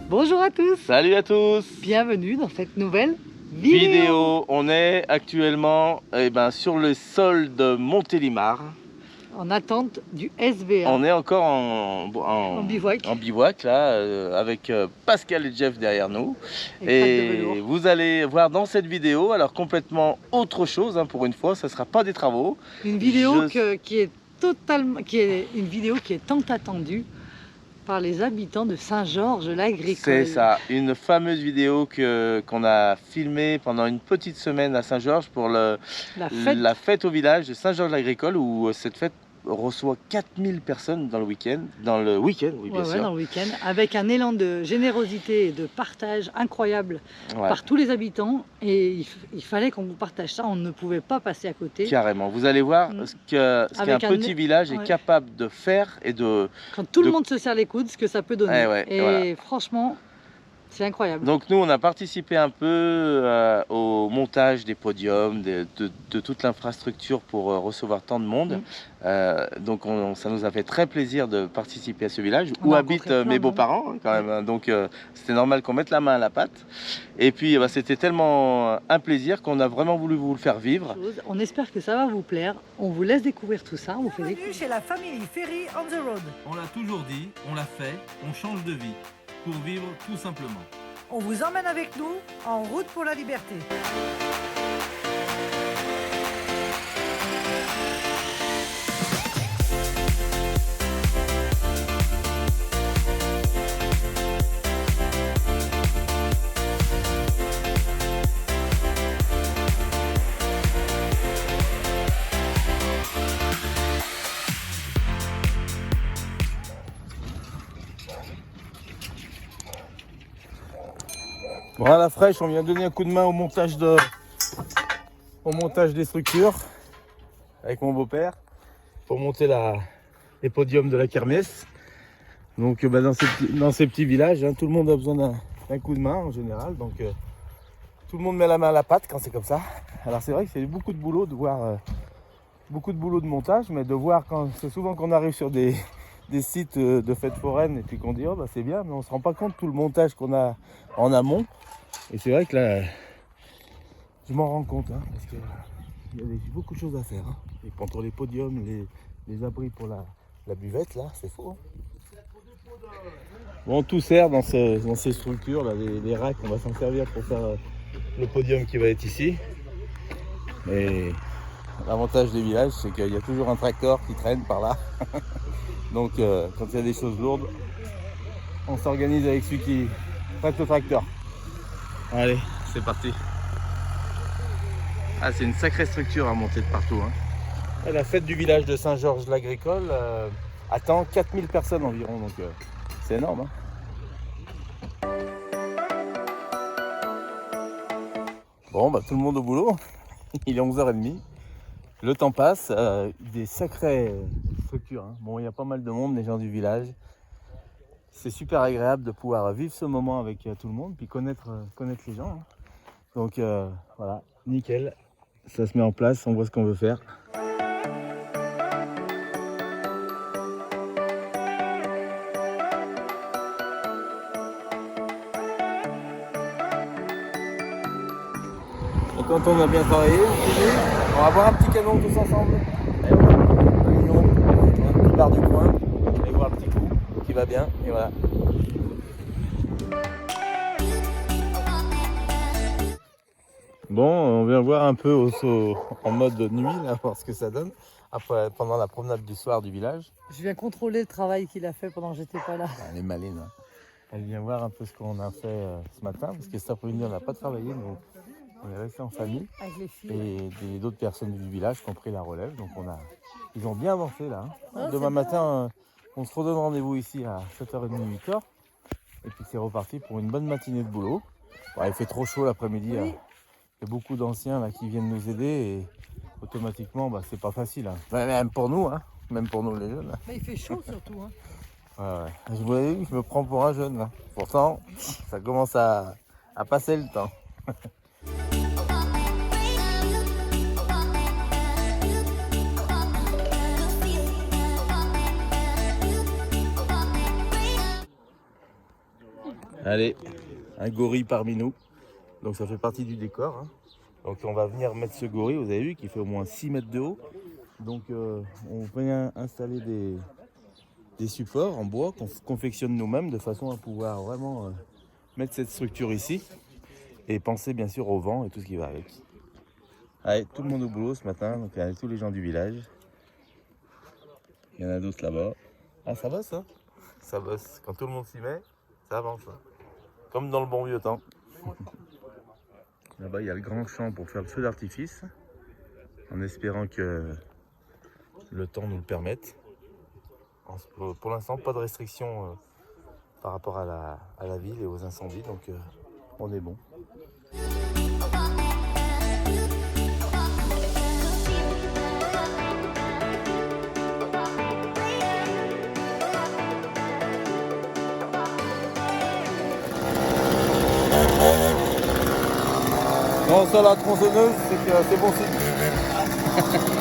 Bonjour à tous, Salut à tous. bienvenue dans cette nouvelle vidéo. On est actuellement sur le sol de Montélimar. En attente du SVA. On est encore En bivouac. En bivouac là, avec Pascal et Jeff derrière nous. Et vous allez voir dans cette vidéo, alors complètement autre chose, hein, pour une fois, ça ne sera pas des travaux. Une vidéo qui est une vidéo qui est tant attendue par les habitants de Saint-Georges-l'Agricole. C'est ça, une fameuse vidéo qu'on a filmée pendant une petite semaine à Saint-Georges pour la fête au village de Saint-Georges-l'Agricole, où cette fête reçoit 4000 personnes dans le week-end. Dans le week-end, oui, bien sûr. Dans le week-end, avec un élan de générosité et de partage incroyable par tous les habitants. Et il fallait qu'on vous partage ça, on ne pouvait pas passer à côté. Carrément, vous allez voir ce qu'un petit village est capable de faire et de... Quand tout le monde se serre les coudes, ce que ça peut donner. Et franchement, c'est incroyable. Donc nous, on a participé un peu au montage des podiums, de toute l'infrastructure pour recevoir tant de monde. Donc ça nous a fait très plaisir de participer à ce village où habitent mes beaux-parents, hein, quand même. Hein. Donc c'était normal qu'on mette la main à la pâte. Et puis c'était tellement un plaisir qu'on a vraiment voulu vous le faire vivre. On espère que ça va vous plaire. On vous laisse découvrir tout ça. On vous fait Bienvenue chez la famille Ferry on the road. On l'a toujours dit, on l'a fait, on change de vie. Pour vivre tout simplement. On vous emmène avec nous en route pour la liberté. Voilà, fraîche, on vient donner un coup de main au montage des structures avec mon beau-père pour monter les podiums de la kermesse. Donc dans ces petits villages, hein, tout le monde a besoin d'un coup de main en général. Donc tout le monde met la main à la pâte quand c'est comme ça. Alors c'est vrai que c'est beaucoup de boulot de voir beaucoup de boulot de montage, mais de voir c'est souvent qu'on arrive sur des sites de fêtes foraines et puis qu'on dit oh bah c'est bien, mais on se rend pas compte de tout le montage qu'on a en amont. Et c'est vrai que là je m'en rends compte, hein, parce qu'il y a beaucoup de choses à faire, hein. Et pour les podiums, les abris pour la buvette là, c'est faux, hein. Bon, tout sert dans ces structures là, les racks, on va s'en servir pour faire le podium qui va être ici. Et l'avantage des villages, c'est qu'il y a toujours un tracteur qui traîne par là. Donc quand il y a des choses lourdes, on s'organise avec celui qui prête le tracteur. Allez, c'est parti. Ah, c'est une sacrée structure à monter de partout, hein. Et la fête du village de Saint-Georges-l'Agricole attend 4000 personnes environ, donc c'est énorme, hein. Bon, bah tout le monde au boulot. Il est 11h30. Le temps passe, des sacrées structures, hein. Bon, il y a pas mal de monde, les gens du village. C'est super agréable de pouvoir vivre ce moment avec tout le monde, puis connaître les gens, hein. Donc voilà, nickel. Ça se met en place, on voit ce qu'on veut faire. Et quand on a bien travaillé, on va boire un petit canon tous ensemble. Et voilà, un petit bar du coin, et boire un petit coup qui va bien, et voilà. Bon, on vient voir un peu en mode nuit, là, voir ce que ça donne, après, pendant la promenade du soir du village. Je viens contrôler le travail qu'il a fait pendant que j'étais pas là. Elle est maline, hein. Elle vient voir un peu ce qu'on a fait ce matin, parce que cet après-midi, on n'a pas travaillé, donc on est resté en famille. Avec les filles. Et d'autres personnes du village qui ont pris la relève, donc ils ont bien avancé là, hein. Oh, demain matin, on se redonne rendez-vous ici à 7h30, 8h, et puis c'est reparti pour une bonne matinée de boulot. Bon, il fait trop chaud l'après-midi. Oui. Il y a beaucoup d'anciens là qui viennent nous aider et automatiquement c'est pas facile, hein. Même pour nous, hein. Même pour nous les jeunes. Mais il fait chaud surtout, hein. Ouais. Je me prends pour un jeune là. Pourtant ça commence à passer le temps. Allez, un gorille parmi nous. Donc ça fait partie du décor. Hein. Donc on va venir mettre ce gorille, vous avez vu, qui fait au moins 6 mètres de haut. Donc on vient installer des supports en bois qu'on confectionne nous-mêmes de façon à pouvoir vraiment mettre cette structure ici. Et penser bien sûr au vent et tout ce qui va avec. Allez, tout le monde au boulot ce matin, donc il y a tous les gens du village. Il y en a d'autres là-bas. Ah, ça bosse, hein? Ça bosse. Quand tout le monde s'y met, ça avance. Hein. Comme dans le bon vieux temps. Là-bas, il y a le grand champ pour faire le feu d'artifice. En espérant que le temps nous le permette. Pour l'instant, pas de restrictions par rapport à la ville et aux incendies, donc on est bon. Quand on sort la tronçonneuse, c'est que c'est bon signe.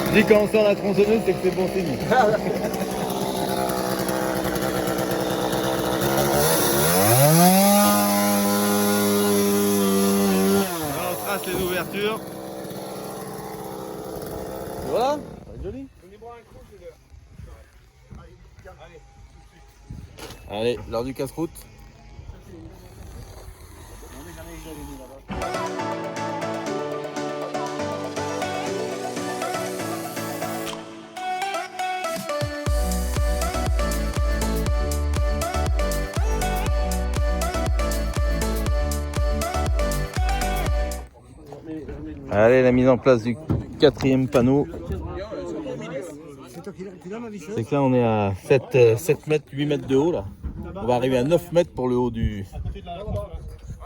Je dis quand on sort la tronçonneuse, c'est que c'est bon signe. Alors, on trace les ouvertures. Et voilà, ça va être joli. Allez, l'heure du casse-route. Allez, la mise en place du 4e panneau. C'est que là on est à 7 mètres, 8 mètres de haut là. On va arriver à 9 mètres pour le haut du...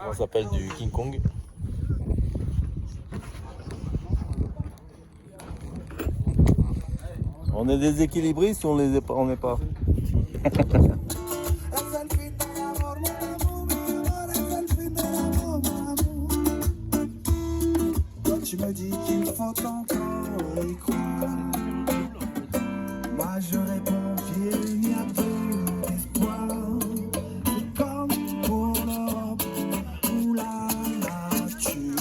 On s'appelle du King Kong. On est des équilibristes ou on les est pas, on n'est pas. Tu me dis qu'il faut encore y croire. Moi je réponds qu'il n'y a plus d'espoir. C'est comme pour l'Europe ou la nature.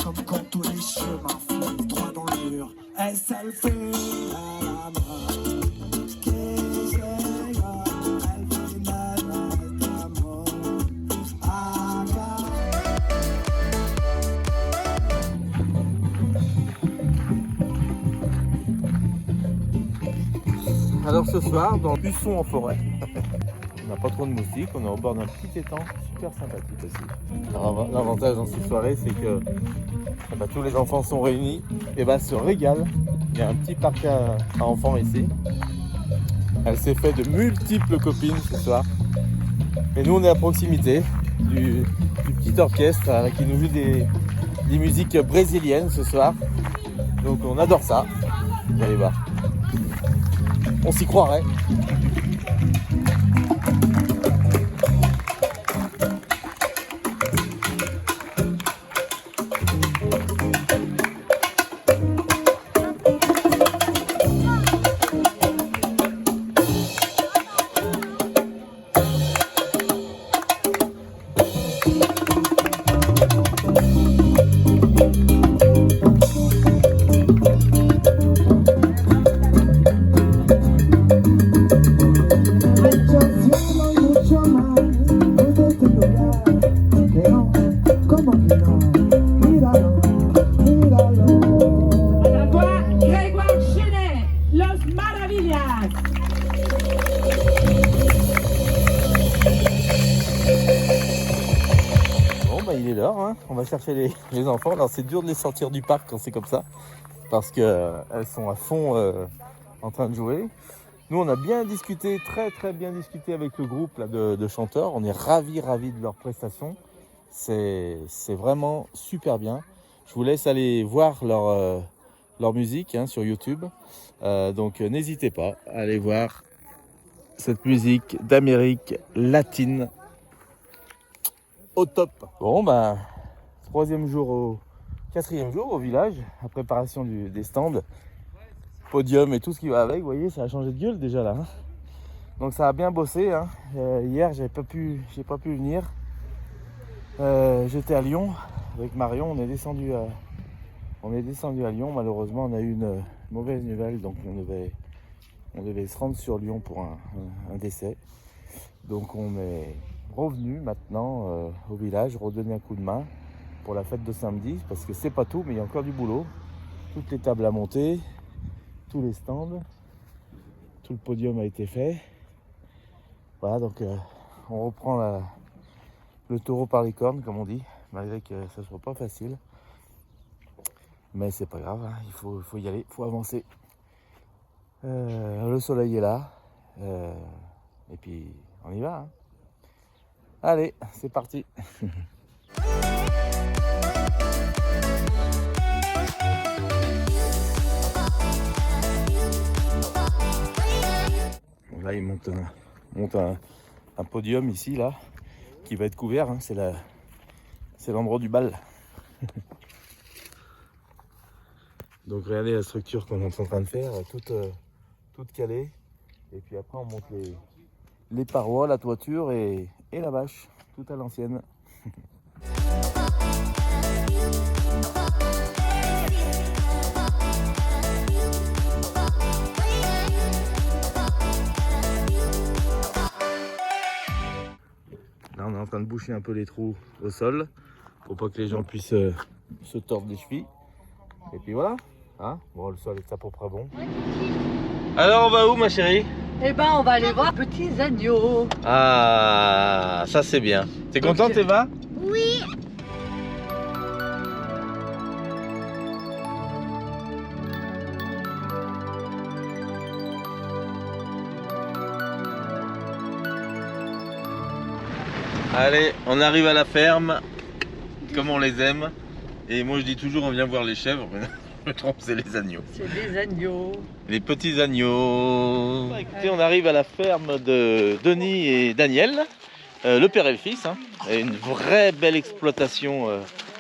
Comme quand tous les chemins font droit dans le mur. Et ça le fait à la main. Que llega, al final estamos acá. Alors ce soir, dans le buisson en forêt, on n'a pas trop de moustiques, on est au bord d'un petit étang super sympathique aussi. Alors, l'avantage dans cette soirée, c'est que tous les enfants sont réunis et se régalent. Il y a un petit parc à enfants ici. Elle s'est fait de multiples copines ce soir. Et nous, on est à proximité du petit orchestre qui nous joue des musiques brésiliennes ce soir. Donc on adore ça. Vous allez voir. On s'y croirait. Il est l'heure, hein. On va chercher les enfants. Alors c'est dur de les sortir du parc quand c'est comme ça, parce qu'elles sont à fond en train de jouer. Nous on a bien discuté, très bien discuté avec le groupe là, de chanteurs. On est ravis de leur prestation. C'est vraiment super bien. Je vous laisse aller voir leur musique hein, sur YouTube. Donc n'hésitez pas à aller voir cette musique d'Amérique latine. Au top. Bon quatrième jour au village, la préparation des stands, podium et tout ce qui va avec. Vous voyez, ça a changé de gueule déjà là. Hein. Donc ça a bien bossé. Hein. Hier, j'ai pas pu venir. J'étais à Lyon avec Marion. On est descendu à Lyon. Malheureusement, on a eu une mauvaise nouvelle. Donc on devait se rendre sur Lyon pour un décès. Donc on est revenu maintenant au village, redonner un coup de main pour la fête de samedi. Parce que c'est pas tout, mais il y a encore du boulot. Toutes les tables à monter, tous les stands, tout le podium a été fait. Voilà, donc on reprend le taureau par les cornes, comme on dit, malgré que ça ne soit pas facile. Mais c'est pas grave, hein, il faut y aller, il faut avancer. Le soleil est là, et puis on y va. Hein. Allez, c'est parti. Là, il monte un podium ici, là, qui va être couvert. Hein, c'est l'endroit du bal. Donc, regardez la structure qu'on est en train de faire, toute calée. Et puis après, on monte les parois, la toiture et la bâche, tout à l'ancienne. Là, on est en train de boucher un peu les trous au sol pour pas que les gens puissent se tordre les chevilles. Et puis voilà. Hein, bon, le sol est à peu près bon. Alors, on va où, ma chérie? Eh ben, on va aller voir petits agneaux. Ah, ça c'est bien. T'es contente, Eva? Oui. Allez, on arrive à la ferme, comme on les aime. Et moi je dis toujours on vient voir les chèvres, mais non, je me trompe, c'est les agneaux. C'est des agneaux. Les petits agneaux. Bah, écoutez, on arrive à la ferme de Denis et Daniel, le père et le fils. Hein. Et une vraie belle exploitation,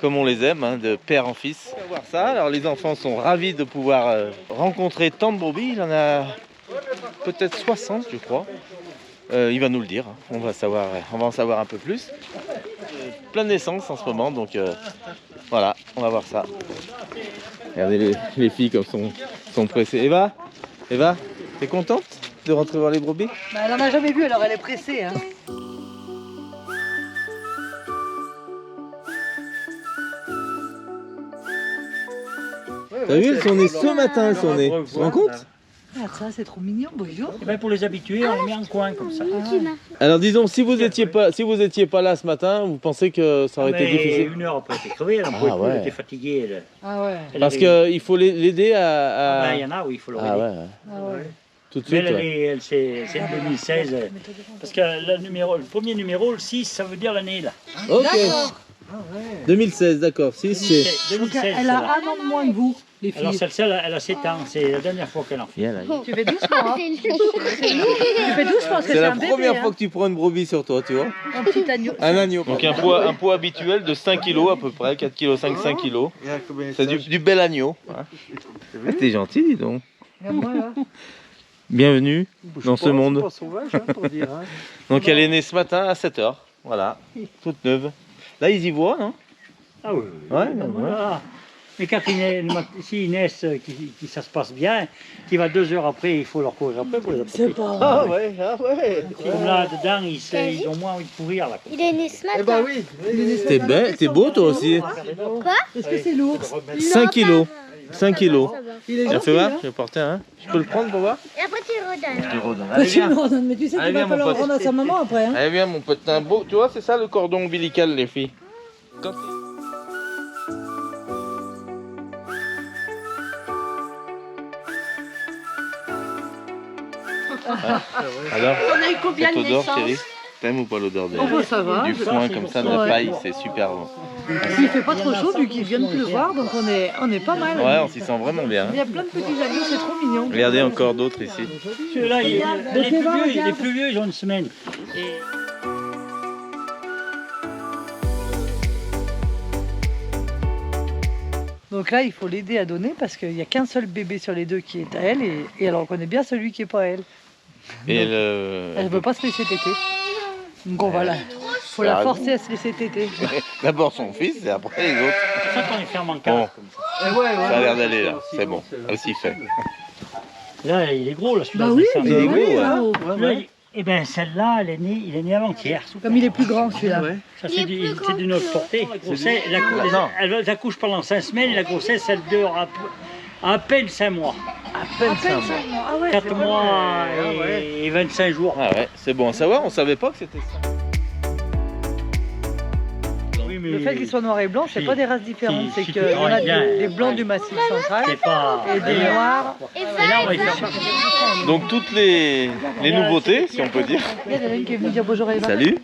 comme on les aime, hein, de père en fils. On va voir ça. Alors les enfants sont ravis de pouvoir rencontrer tant de brebis. Il en a peut-être 60, je crois. Il va nous le dire, hein. On va en savoir un peu plus. Plein de naissances en ce moment, donc voilà, on va voir ça. Regardez les filles comme sont pressées. Eva, t'es contente de rentrer voir les brebis? Bah, elle en a jamais vu, alors elle est pressée. Hein. T'as vu, elles sont nées ce matin, elles sont nées. Tu te rends compte? Ah, ça, c'est trop mignon, bonjour. Et bien pour les habituer, on les met en coin comme ça. Alors disons, si vous étiez pas là ce matin, vous pensez que ça aurait été difficile? Une heure après, elle était crevée, elle en pouvait plus, elle était fatiguée. Ah ouais. Parce qu'il faut l'aider à... Il y en a où il faut le Ah aider. ouais. Ah ouais. Tout de Mais suite. elle, c'est en 2016. Parce que le premier numéro, le 6, ça veut dire l'année là. Ok. D'accord. 2016, d'accord. 6, c'est... 2016. Elle a un an de moins que vous, les filles. Alors celle-là, elle a 7 ans, c'est la dernière fois qu'elle en fait. Viens là. Tu fais doucement, hein. Tu fais doucement parce que C'est la un bébé, première hein. fois que tu prends une brebis sur toi, tu vois. Un petit agneau. Un agneau. Donc un poids habituel de 5 kg à peu près, 4 kg 5 kg. C'est du bel agneau. Hein. T'es gentil, dis donc. Voilà. Bienvenue dans ce monde. Pas sauvage, hein, pour dire. Hein. Donc elle est née ce matin à 7h. Voilà, toute neuve. Là ils y voient, non? Ah oui. Ouais, Voilà. Mais quand s'ils naissent, qui ça se passe bien, qui va 2 heures après, il faut leur courir après pour les attraper. C'est pas. Ah ouais. Comme là, dedans, ils ont moins envie de courir. Là, Il est né ce matin. T'es beau toi aussi. Est-ce que c'est lourd? 5 kilos. 5 kilos. Ça va. Il est Tiens, gentil, fais voir, hein. je vais porter un. Je peux le prendre pour voir? Et après, tu redonnes. Je te redonne. Bah, Allez, tu me viens. redonnes, mais tu sais Allez, qu'il viens, va mon falloir pote. rendre à sa maman après. Hein. Allez, viens mon pote, t'as un beau... Tu vois, c'est ça le cordon ombilical, les filles. Quand... Alors, On a eu combien cette de odeur, naissances? chérie? T'aimes ou pas l'odeur de... Oh, bah, ça va. du foin comme ça, de la Ouais. paille, c'est super bon. Il fait pas trop chaud vu qu'il vient de pleuvoir, donc on est pas mal. Ouais, on s'y sent vraiment bien. Il y a plein de petits agneaux, c'est trop mignon. Regardez encore d'autres ici. Ceux-là, les regarde. plus vieux, ils ont une semaine. Et... Donc là, il faut l'aider à donner parce qu'il n'y a qu'un seul bébé sur les deux qui est à elle et elle reconnaît bien celui qui est pas à elle. Et Elle ne veut pas se laisser téter. Donc on va faut elle a la raison. forcer à se laisser téter. D'abord son fils et après les autres. C'est ça qu'on les ferme en Bon, cage. Comme ça. ça a l'air d'aller là, c'est bon, aussi fait. Là, il est gros, là, celui-là. Bah oui, c'est ça. il est gros, ouais. Là, et ben celle-là, il est né avant-hier. Comme il est plus grand celui-là. Ça, c'est d'une autre portée. La grossesse, elle accouche pendant 5 semaines et la grossesse, elle dure à peine 5 mois. À peine 5 mois. Ah ouais, 4 mois et 25 jours. Ah ouais, c'est bon à savoir, on savait pas que c'était ça. Oui, mais Le fait qu'il soit noir et blanc, c'est Si. pas des races différentes. Si, C'est si qu'il tu y en a travailles bien. des blancs du massif central c'est pas. et des noirs. Et là, on va y faire. Donc toutes les nouveautés, si on peut dire. Il y en a une qui est venue dire bonjour à Eva. Salut.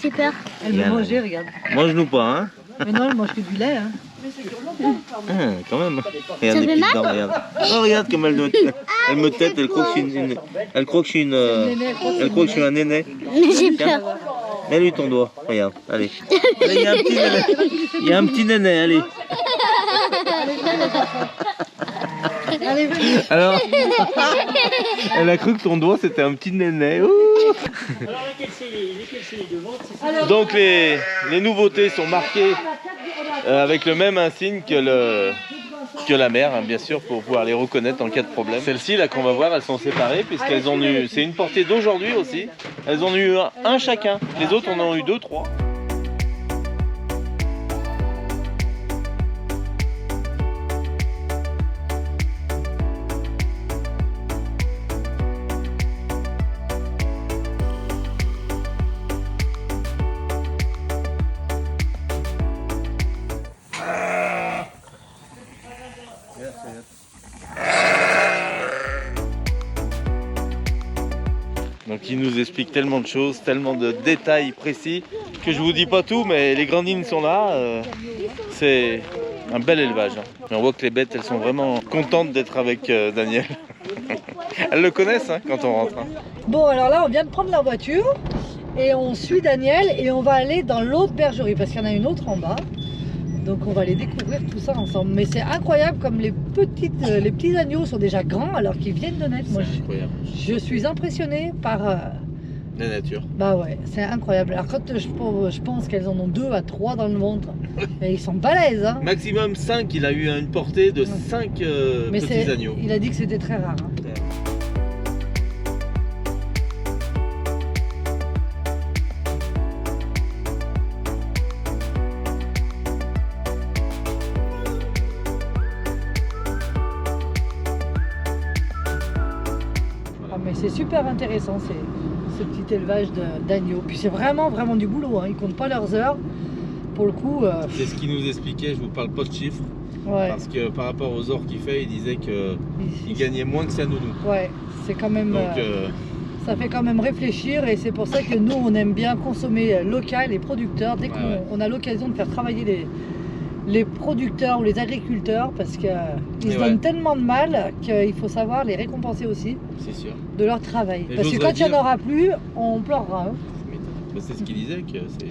J'ai peur. Elle me mangeait, regarde. Mange-nous pas, hein. Mais non, elle mange que du lait. Hein. Quand même. Ça fait mal regarde. Oh, regarde comme elle me tête, elle croit que je suis un néné. Mais j'ai peur. Mets-lui ton doigt, regarde, allez. Allez, il y a un petit néné. Il y a un petit néné, allez. Alors, elle a cru que ton doigt c'était un petit néné. Ouh. Alors, lesquels c'est les deux vôtres, c'est ça? Donc les nouveautés sont marquées avec le même insigne que la mère, hein, bien sûr, pour pouvoir les reconnaître en cas de problème. Celles-ci là qu'on va voir, elles sont séparées puisqu'elles ont eu, c'est une portée d'aujourd'hui aussi. Elles en ont eu un chacun. Les autres en ont eu 2, 3. Donc il nous explique tellement de choses, tellement de détails précis que je vous dis pas tout, mais les grandes lignes sont là. C'est un bel élevage. Hein. Et on voit que les bêtes, elles sont vraiment contentes d'être avec Daniel. Elles le connaissent hein, quand on rentre. Hein. Bon, alors là, on vient de prendre la voiture et on suit Daniel et on va aller dans l'autre bergerie parce qu'il y en a une autre en bas. Donc on va aller découvrir tout ça ensemble. Mais c'est incroyable comme les petits agneaux sont déjà grands alors qu'ils viennent de naître. Moi, Incroyable. je suis impressionnée par... La nature. Bah ouais, c'est incroyable. Alors quand je pense qu'elles en ont 2 à 3 dans le ventre, et ils sont balèzes. Hein. Maximum 5, il a eu une portée de 5 Mais petits agneaux. il a dit que c'était très rare. Hein. Ah, mais c'est super intéressant ce petit élevage d'agneaux. Puis c'est vraiment du boulot. Hein. Ils comptent pas leurs heures. Pour le coup, C'est ce qu'il nous expliquait, je vous parle pas de chiffres, ouais, parce que par rapport aux heures qu'il fait, il disait qu'il gagnait moins que sa nounou. ouais, c'est quand même. Donc Ça fait quand même réfléchir et c'est pour ça que nous on aime bien consommer local et producteurs dès qu'on ouais. a l'occasion de faire travailler les producteurs ou les agriculteurs parce qu'ils se ouais. donnent tellement de mal qu'il faut savoir les récompenser aussi c'est sûr. de leur travail. Et Parce que j'oserais quand il n'y en dire- aura plus, on pleurera. Hein. Mais c'est ce qu'il disait que c'est.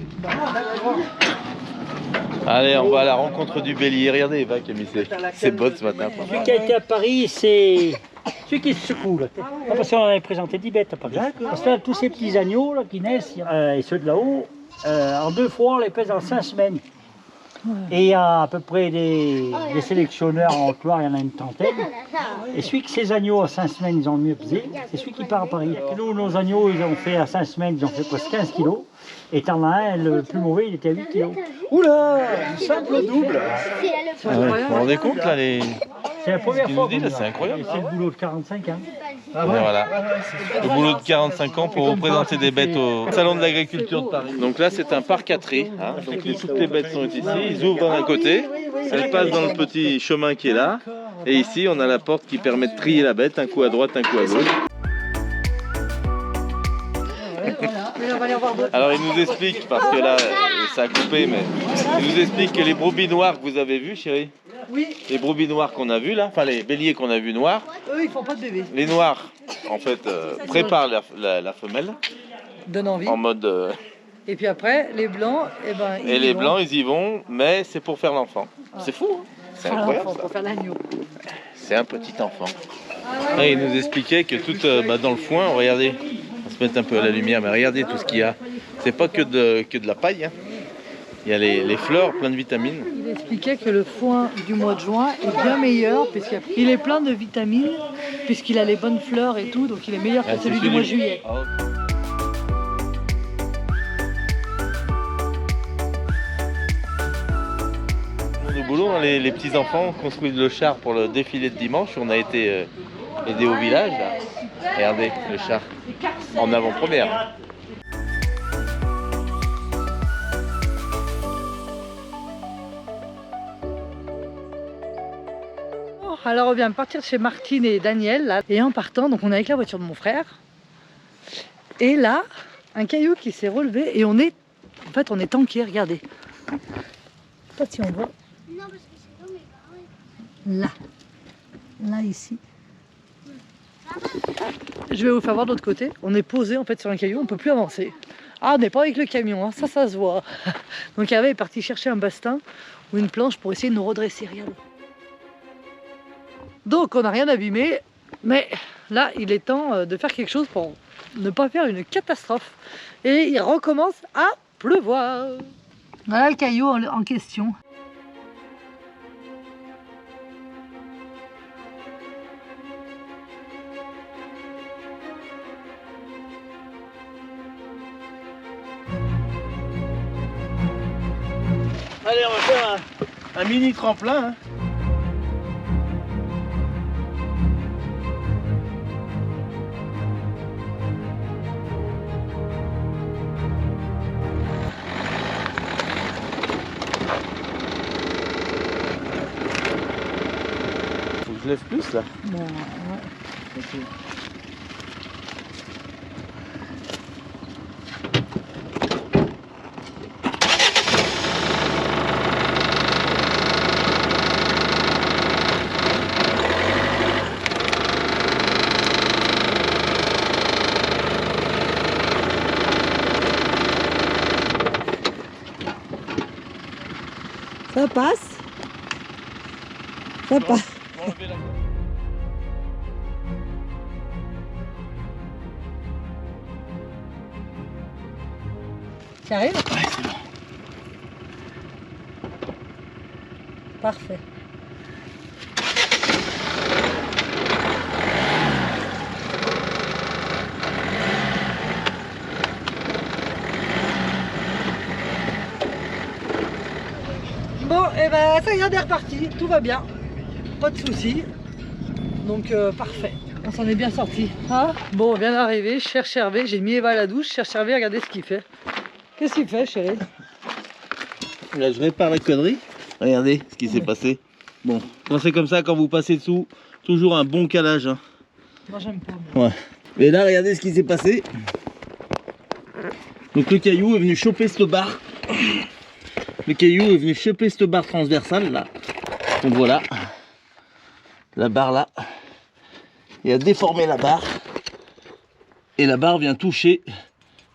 Allez, on va à la rencontre du bélier. Regardez Eva qui a mis ses bottes ce matin. Celui qui a été à Paris, c'est celui qui se secoue. Là. Ah, parce qu'on avait présenté 10 bêtes à Paris. Parce que là, tous ces petits agneaux là, qui naissent, et ceux de là-haut, en 2 fois, on les pèse en 5 semaines. Et il y a à peu près des sélectionneurs en Haute-Loire, il y en a une trentaine. Et celui que ces agneaux à 5 semaines, ils ont le mieux pesé, c'est celui qui part à Paris. Nous, nos agneaux, ils ont fait à 5 semaines, ils ont fait presque 15 kilos. Et t'en as un, le plus mauvais, il était à 8 kilos. Oula, du simple double. Vous vous rendez compte là les. C'est la première qu'il fois nous dit, qu'on là, l'a. c'est incroyable, Et ça. c'est le boulot de 45 ans. Voilà. Le boulot de 45 ans pour représenter des bêtes au Salon de l'Agriculture de Paris. Donc là, c'est un parc à tri. Hein. Donc toutes les bêtes sont ici. Ils ouvrent d'un côté, elles passent dans le petit chemin qui est là. Et ici, on a la porte qui permet de trier la bête, un coup à droite, un coup à gauche. Mais on va aller voir d'autres. Alors il nous explique, parce que là, ça a coupé, mais il nous explique que les brebis noires que vous avez vues, chérie, Oui, les brebis noires qu'on a vues là, enfin les béliers qu'on a vus noirs, eux ils font pas de bébé. les noirs, en fait, préparent la femelle Donne envie. en mode... Et puis après, les blancs, eh ben, ils et y les vont. blancs, ils y vont, mais c'est pour faire l'enfant. C'est fou, hein. C'est Faire incroyable l'enfant, ça. pour faire l'agneau. C'est un petit enfant. Ouais, il nous expliquait que tout dans le foin, regardez, on va se mettre un peu à la lumière, mais regardez tout ce qu'il y a. C'est pas que de la paille, hein. Il y a les fleurs, plein de vitamines. Il expliquait que le foin du mois de juin est bien meilleur puisqu'il est plein de vitamines, puisqu'il a les bonnes fleurs et tout, donc il est meilleur que celui du mois de juillet. Ah, ok. Au boulot, hein, les petits enfants construisent le char pour le défilé de dimanche. On a été aidés au village. Là. Regardez le char en avant-première. Alors on vient de partir chez Martine et Daniel là. Et en partant, donc on est avec la voiture de mon frère. Et là, un caillou qui s'est relevé et on est tanké, regardez. Je sais pas si on voit. Là. Là ici. Je vais vous faire voir de l'autre côté. On est posé en fait sur un caillou, on peut plus avancer. Ah, on n'est pas avec le camion, hein. Ça se voit. Donc Hervé est parti chercher un bastin ou une planche pour essayer de nous redresser, regardez. Donc on n'a rien abîmé, mais là il est temps de faire quelque chose pour ne pas faire une catastrophe. Et il recommence à pleuvoir. Voilà le caillou en question. Allez, on va faire un mini tremplin. Hein. Faut que je lève plus là. Bon, ouais. Okay. Ça passe. Ça passe. Tu arrives? Ouais, c'est bon. Parfait. Bon, et ben ça y est, on est reparti, tout va bien, pas de soucis, donc parfait, on s'en est bien sorti. Ah, bon, on vient d'arriver, je cherche Hervé, j'ai mis Eva à la douche, je cherche Hervé, regardez ce qu'il fait. Qu'est-ce qu'il fait, chérie? Là, je répare la connerie. Regardez ce qui s'est passé. Bon, quand c'est comme ça, quand vous passez dessous, toujours un bon calage. Hein. Moi j'aime pas. Moi. Ouais. Et là, regardez ce qui s'est passé. Donc le caillou est venu choper cette barre. Le caillou est venu choper cette barre transversale là. Donc voilà. La barre là. Il a déformé la barre. Et la barre vient toucher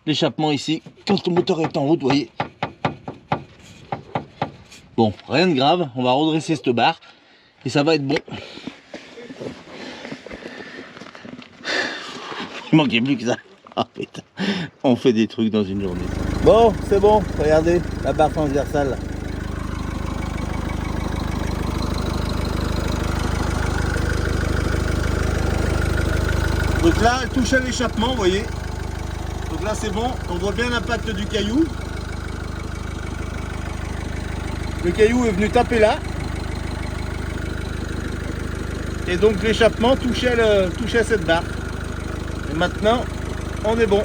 l'échappement ici. Quand le moteur est en route, vous voyez. Bon, rien de grave. On va redresser cette barre. Et ça va être bon. Il manquait plus que ça. Ah putain, on fait des trucs dans une journée. Bon, c'est bon, regardez, la barre transversale. Là. Donc là, elle touche à l'échappement, vous voyez. Donc là, c'est bon, on voit bien l'impact du caillou. Le caillou est venu taper là. Et donc l'échappement touchait cette barre. Et maintenant, on est bon.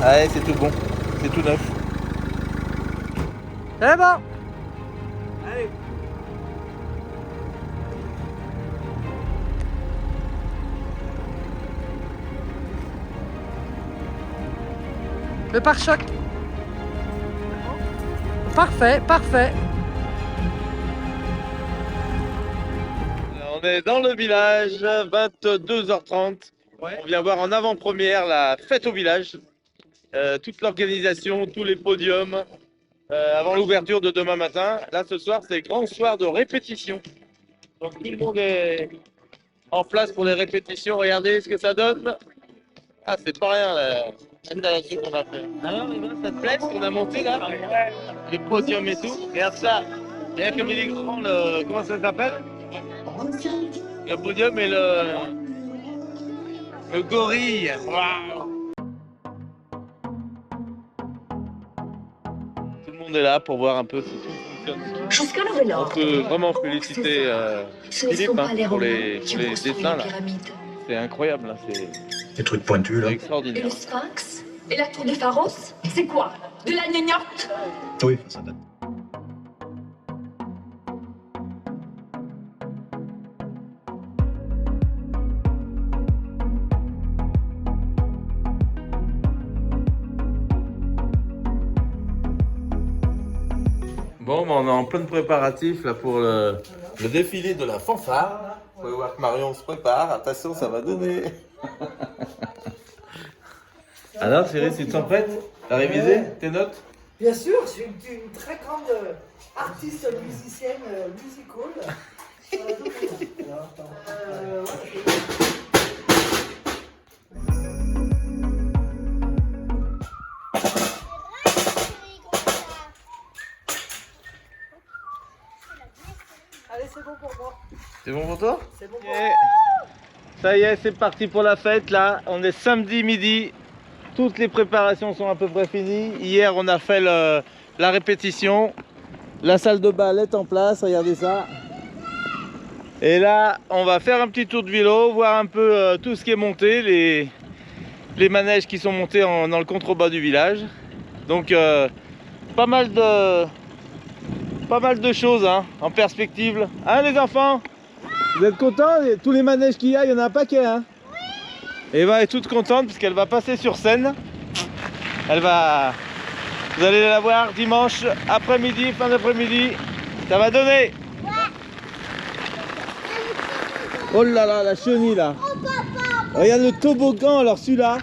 Ouais, c'est tout bon. C'est tout neuf. C'est bon. Allez. Le pare-choc. Parfait, parfait. On est dans le village, 22h30. Ouais. On vient voir en avant-première la fête au village. Toute l'organisation, tous les podiums. avant l'ouverture de demain matin. Là, ce soir, c'est le grand soir de répétition. Donc tout le monde est en place pour les répétitions. Regardez ce que ça donne. Ah, c'est pas rien l'installation qu'on a fait. Alors, ça te plaît ce qu'on a monté là? Le podium et tout. Regarde ça. Regarde comme il est grand, le... comment ça s'appelle? Le podium et le gorille. Waouh. Tout le monde est là pour voir un peu si tout fonctionne. On peut vraiment féliciter Philippe pour les dessins là. C'est incroyable là. Des trucs pointus là. C'est Et extraordinaire. le sphinx? Et la tour des Pharos? C'est quoi? De la gnognotte? Oui, ça date. Bon, on est en plein de préparatifs là pour le défilé de la fanfare. Vous pouvez voir que Marion se prépare. Attention, ça va donner. Alors, chérie, tu te sens prête? T'as révisé tes notes? Bien sûr, je suis une très grande artiste musicienne musical. Allez, c'est bon pour moi. C'est bon pour toi? C'est bon pour Yeah. Ça y est, c'est parti pour la fête là. On est samedi midi. Toutes les préparations sont à peu près finies. Hier, on a fait la répétition. La salle de bal est en place, regardez ça. Et là, on va faire un petit tour de vélo, voir un peu tout ce qui est monté, les manèges qui sont montés dans le contrebas du village. Donc, pas mal de choses hein, en perspective. Hein les enfants? Vous êtes contents? Tous les manèges qu'il y a, il y en a un paquet. Hein? Eva est toute contente parce qu'elle va passer sur scène. Vous allez la voir dimanche après-midi, fin d'après-midi. Ça va donner. Oh là là, la chenille là. Regarde le toboggan, alors celui-là.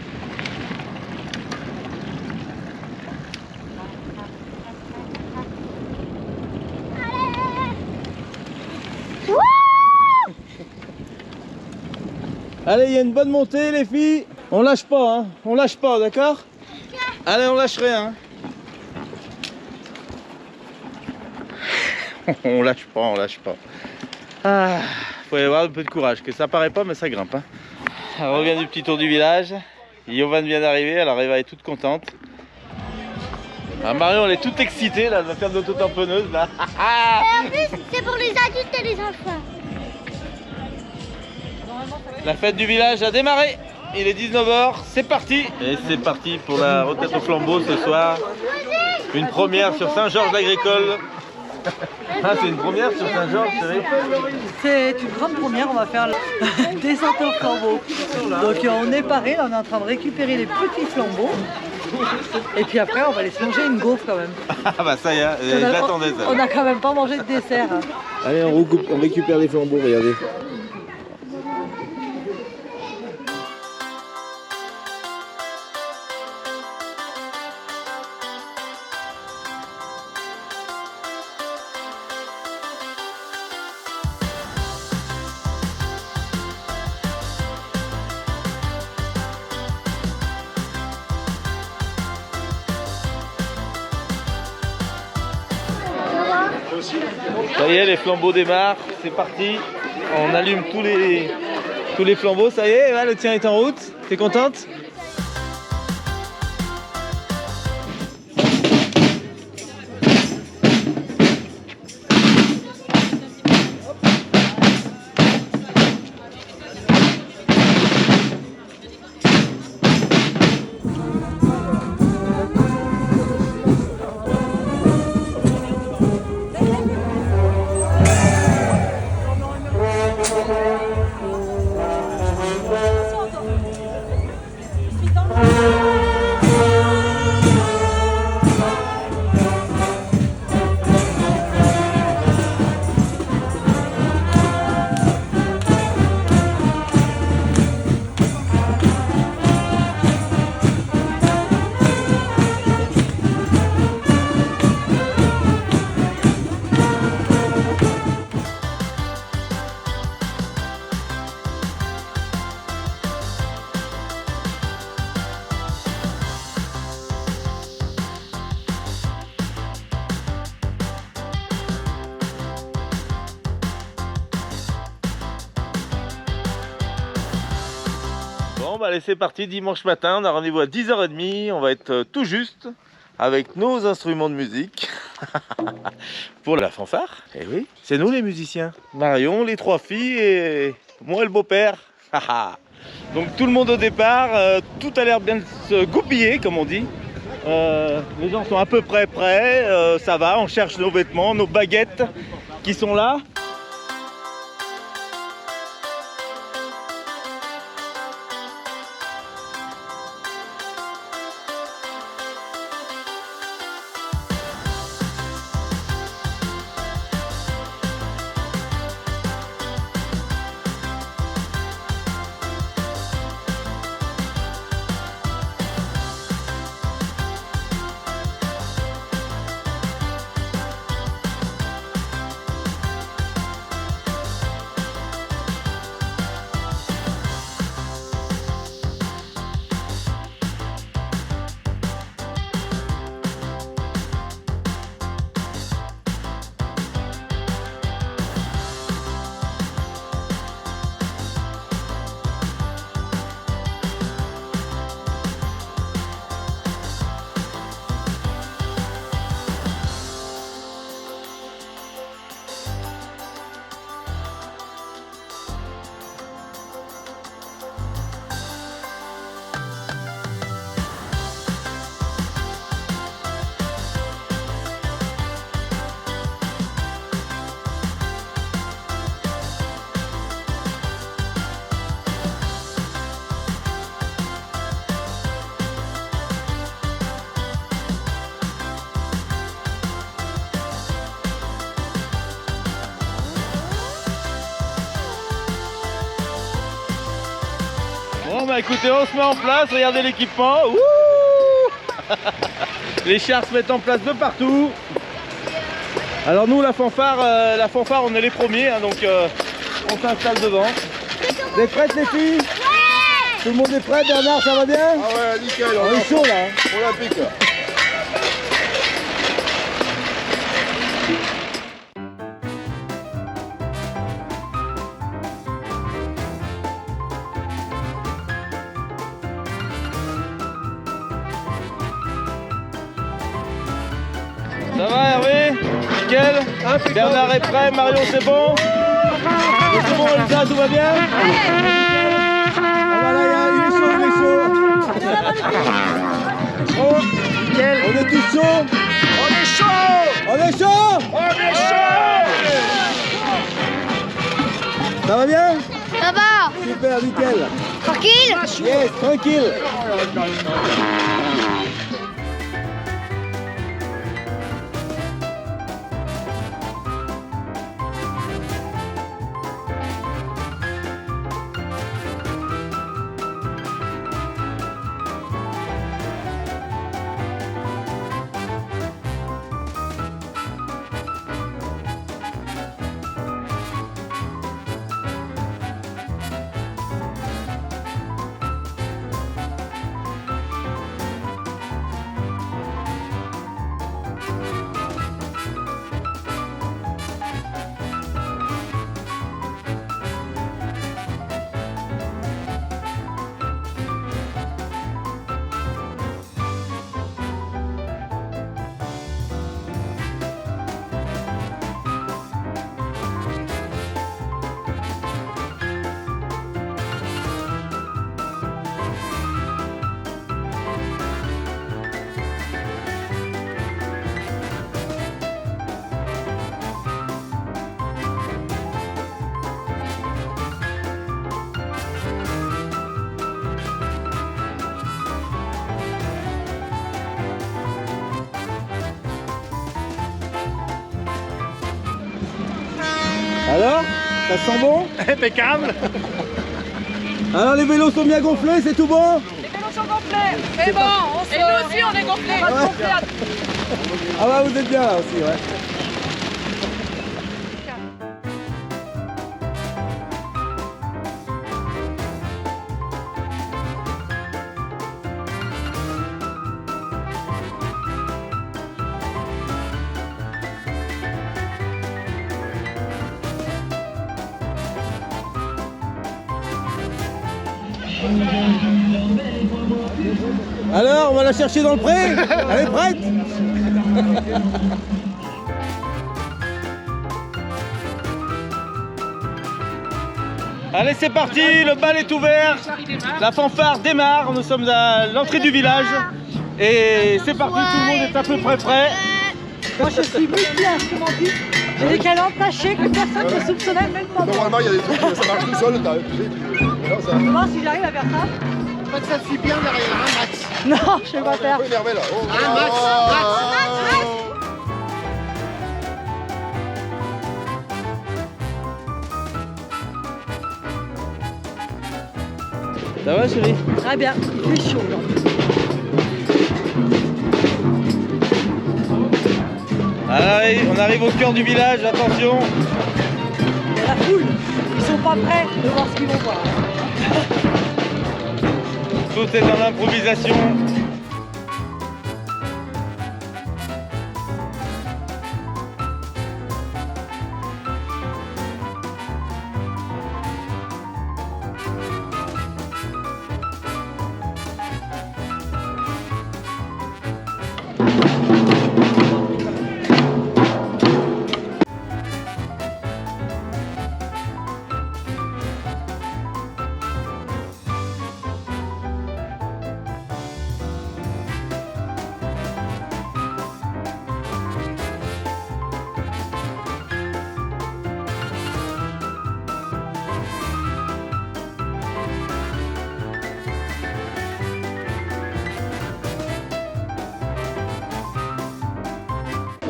Allez, il y a une bonne montée les filles. On lâche pas, hein. On lâche pas, d'accord? Allez, on lâche rien. On lâche pas, on lâche pas. Ah, faut y avoir un peu de courage, que ça paraît pas, mais ça grimpe. Hein. On revient du petit tour du village. Yovan vient d'arriver, alors Eva est toute contente. Ah, Marion, elle est toute excitée, là, elle va faire de l'auto-tamponneuse, là. Et en plus, c'est pour les adultes et les enfants. La fête du village a démarré. Il est 19h, c'est parti. Et c'est parti pour la retraite au flambeau ce soir. Une première sur Saint-Georges-l'Agricole. Ah, c'est une première sur Saint-Georges, C'est une grande première, on va faire la descente au flambeau. Donc on est paré, là, on est en train de récupérer les petits flambeaux. Et puis après on va aller se manger une gaufre quand même. Ah bah ça y est, j'attendais ça. On n'a quand même pas mangé de dessert. Hein. Allez, on récupère les flambeaux, regardez. Ça y est, les flambeaux démarrent, c'est parti. On allume tous les flambeaux, ça y est, ouais, le tien est en route. T'es contente? Bon, bah allez, c'est parti. Dimanche matin, on a rendez-vous à 10h30. On va être tout juste avec nos instruments de musique pour la fanfare. Et oui, c'est nous les musiciens. Marion, les 3 filles et moi le beau-père. Donc tout le monde au départ, tout a l'air bien de se goupiller, comme on dit. Les gens sont à peu près prêts, ça va, on cherche nos vêtements, nos baguettes qui sont là. Bon bah écoutez, on se met en place, regardez l'équipement. Les chars se mettent en place de partout. Alors nous la fanfare on est les premiers, hein, donc on s'installe devant. Vous êtes prêtes les filles? Ouais. Tout le monde est prêt? Bernard, ça va bien? Ah ouais, nickel, on est chaud là, hein. On l'applique. Ça va Hervé? Nickel. Bernard est prêt, Marion c'est bon? C'est bon Elsa, tout va bien? Ah bah là, il est chaud, il est chaud. Oh, nickel. On est tous chauds? On est chaud! On est chaud? On est chaud! Ça va bien? Ça va? Super, nickel. Tranquille? Yes, tranquille. Alors, ça sent bon? Impeccable. Alors les vélos sont bien gonflés, c'est tout bon? Les vélos sont gonflés. C'est bon, on se... Et nous aussi on est gonflés. Ah bah vous êtes bien là aussi, ouais. Alors, on va la chercher dans le pré. Elle est prête? Allez, c'est parti, le bal est ouvert, la fanfare démarre, nous sommes à l'entrée du village et c'est parti, tout le monde est à peu près prêt. Moi je suis multi-instrumentiste, j'ai des calendes tachées que personne ne soupçonnait, même pas moi. Normalement, il y a des trucs, ça marche tout seul. Tu sais, Je vais voir si j'arrive à faire ça. Je crois que ça te suit bien derrière, hein, Max. Non, je sais pas Un faire. peu énervé là. Oh, Max, Ça va chérie? Très bien, il fait chaud là. Allez, on arrive au cœur du village, attention. Il y a la foule, ils sont pas prêts de voir ce qu'ils vont voir. Tout est dans l'improvisation.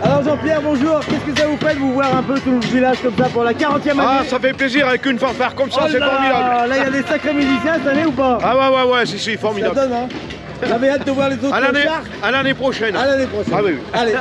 Alors Jean-Pierre, bonjour, qu'est-ce que ça vous fait de vous voir un peu tout le village comme ça pour la 40e année? Ah, ça fait plaisir avec une fanfare comme ça, Oh c'est là, formidable. là il y a des sacrés musiciens cette année ou pas? Ah ouais, si, Ça formidable. donne hein. J'avais hâte de voir les autres chars. À l'année prochaine. À l'année prochaine. Ah oui. Allez.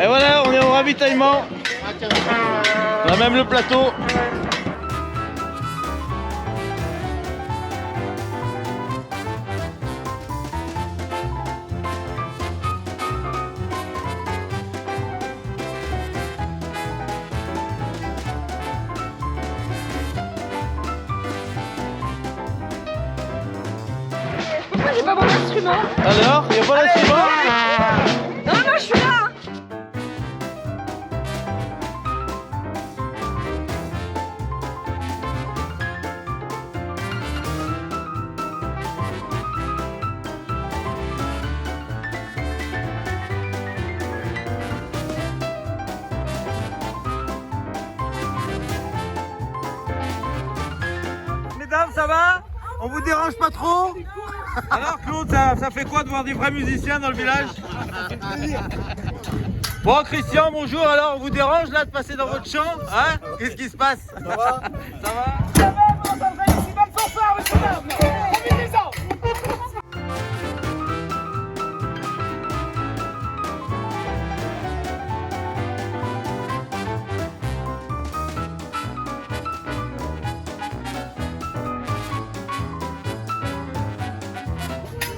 Et voilà, on est au ravitaillement. On a même le plateau. Pourquoi j'ai pas mon instrument? Alors, il n'y a pas d'instrument? Non, non, je suis là. Mesdames, ça va? On vous dérange pas trop? Alors Claude, ça fait quoi de voir des vrais musiciens dans le village? Bon Christian, bonjour, alors on vous dérange là de passer dans votre champ? Hein? Qu'est-ce qui se passe? Ça va? Ça va?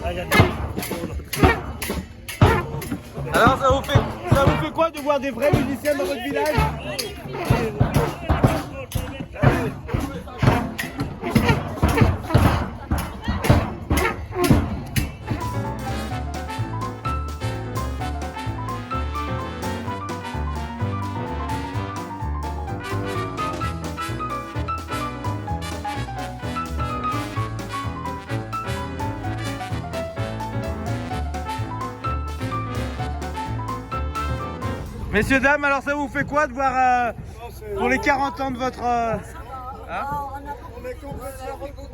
Regarde. Alors ça vous fait quoi de voir des vrais musiciens dans votre village? Messieurs, dames, alors ça vous fait quoi de voir pour les 40 ans de votre... hein? On est complètement beaucoup.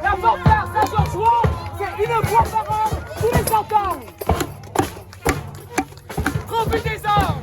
La fanfare Saint-Georges, c'est une fois par an, tous les 100 ans. Profitez-en.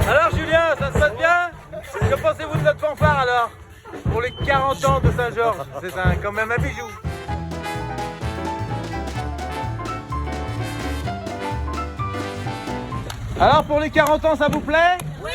Alors Julien, ça se passe bien? Que pensez-vous de notre fanfare alors? Pour les 40 ans de Saint-Georges, c'est quand même un bijou. Alors pour les 40 ans, ça vous plaît? Oui!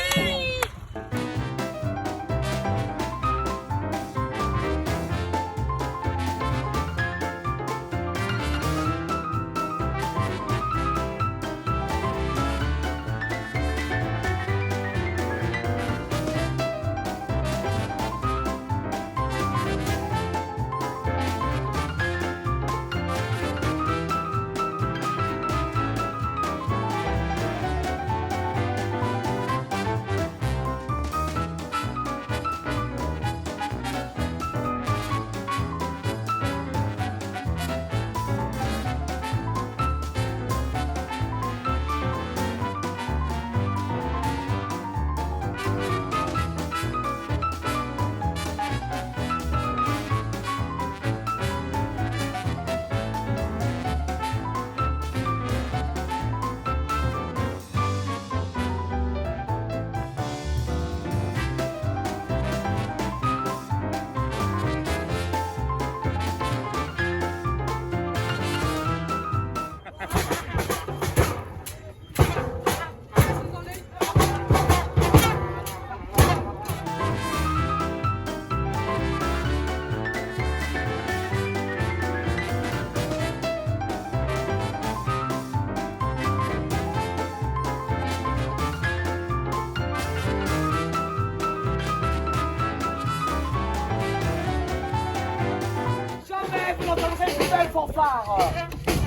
Fanfare.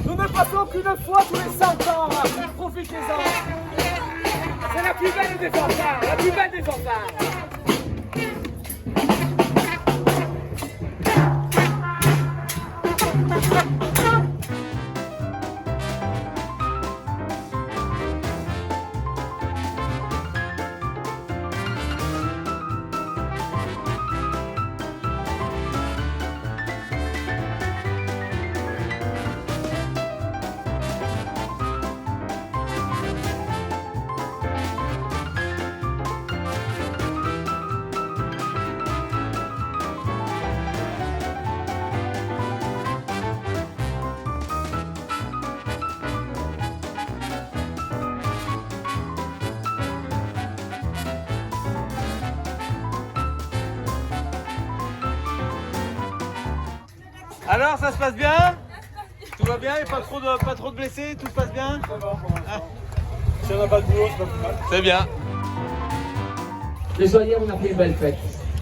Nous ne passons qu'une fois tous les 100 ans, profitez-en. C'est la plus belle des fanfares, la plus belle des fanfares. Alors ça se passe bien? Tout va bien? Il n'y a pas trop de blessés? Tout se passe bien? Si on n'a pas de boulot, c'est pas plus mal. C'est bien. Les joyeux, on a fait une belle fête.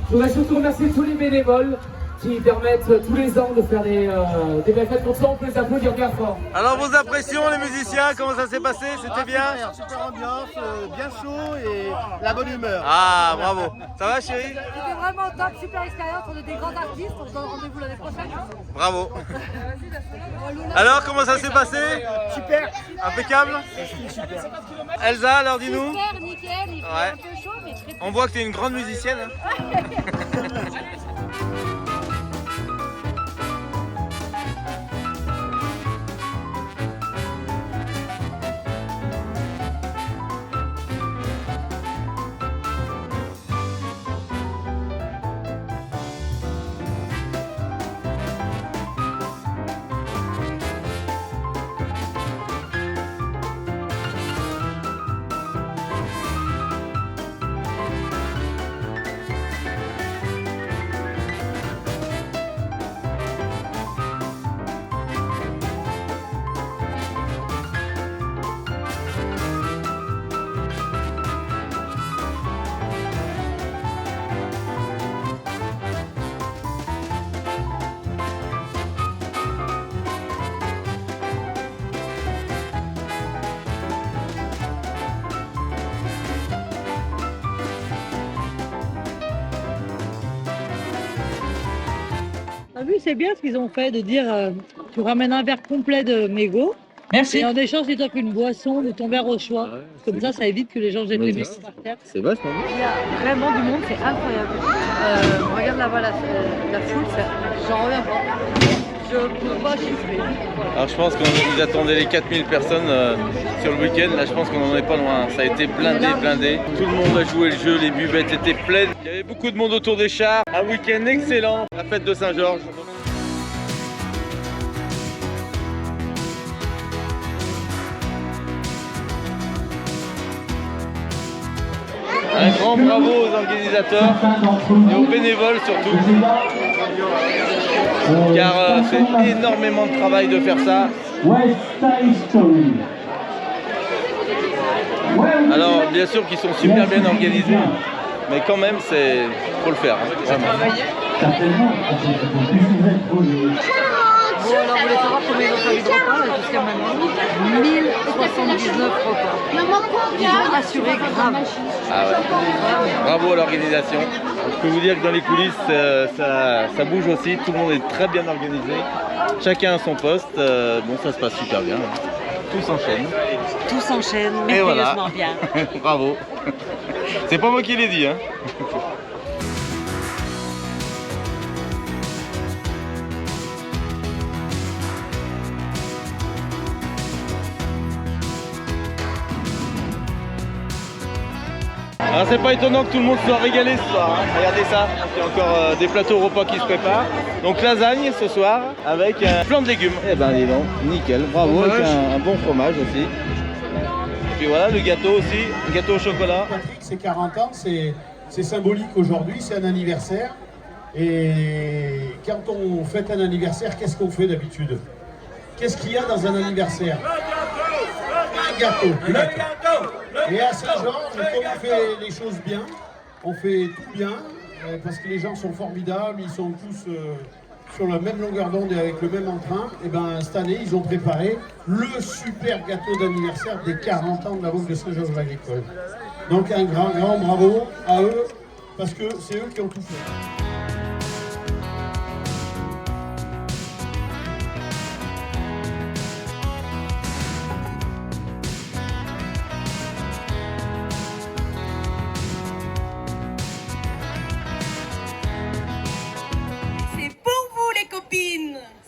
Je voudrais surtout remercier tous les bénévoles qui permettent tous les ans de faire des belles fêtes. Pour ça, on peut les applaudir bien fort. Alors vos impressions, les musiciens, comment ça s'est passé? C'était bien? Super ambiance, bien chaud et la bonne humeur. Ah, bravo. Ça va chérie? C'était vraiment top, super expérience, on est des grands artistes, on se donne rendez-vous l'année prochaine. Bravo. Alors comment ça s'est passé? Super. Impeccable? Elsa, alors dis-nous. Super, nickel, il fait un peu chaud, mais très On voit que tu es une grande musicienne. Hein. vu, c'est bien ce qu'ils ont fait de dire tu ramènes un verre complet de mégots. Merci. Et en échange, tu t'offres une boisson de ton verre au choix. Comme ça évite que les gens jettent les mégots par terre. C'est vachement bien. Il y a vraiment du monde, c'est incroyable. Regarde là-bas la foule, j'en reviens pas. Je peux pas chiffrer. Voilà. Alors je pense qu'ils attendaient les 4000 personnes sur le week-end. Là je pense qu'on n'en est pas loin. Ça a été blindé. Tout le monde a joué le jeu, les buvettes étaient pleines. Il y avait beaucoup de monde autour des chars. Un week-end excellent. La fête de Saint-Georges. Un grand bravo aux organisateurs et aux bénévoles surtout. Car c'est énormément de travail de faire ça. Alors bien sûr qu'ils sont super bien organisés, mais quand même faut le faire. Vraiment. Bon, alors vous voulez savoir combien ils ont fallu de repas jusqu'à maintenant? 1079 repas. Ils ont assuré grave. Ah ouais. Bravo à l'organisation. Je peux vous dire que dans les coulisses, ça bouge aussi. Tout le monde est très bien organisé. Chacun à son poste. Bon, ça se passe super bien. Tout s'enchaîne. Tout s'enchaîne Et voilà. merveilleusement bien. Bravo. C'est pas moi qui l'ai dit, hein. Alors c'est pas étonnant que tout le monde soit régalé ce soir, hein. Regardez ça, il y a encore des plateaux repas qui se préparent. Donc lasagne ce soir avec un plat de légumes. Eh ben dis donc, nickel, bravo, avec un bon fromage aussi. Et puis voilà, le gâteau aussi, un gâteau au chocolat. Patrick, c'est 40 ans, c'est symbolique aujourd'hui, c'est un anniversaire. Et quand on fête un anniversaire, qu'est-ce qu'on fait d'habitude? Qu'est-ce qu'il y a dans un anniversaire? Un gâteau. Et à Saint-Georges, comme on fait les choses bien, on fait tout bien, parce que les gens sont formidables, ils sont tous sur la même longueur d'onde et avec le même entrain. Et bien cette année, ils ont préparé le super gâteau d'anniversaire des 40 ans de la vente de Saint-Georges-l'Agricole. Donc un grand bravo à eux, parce que c'est eux qui ont tout fait.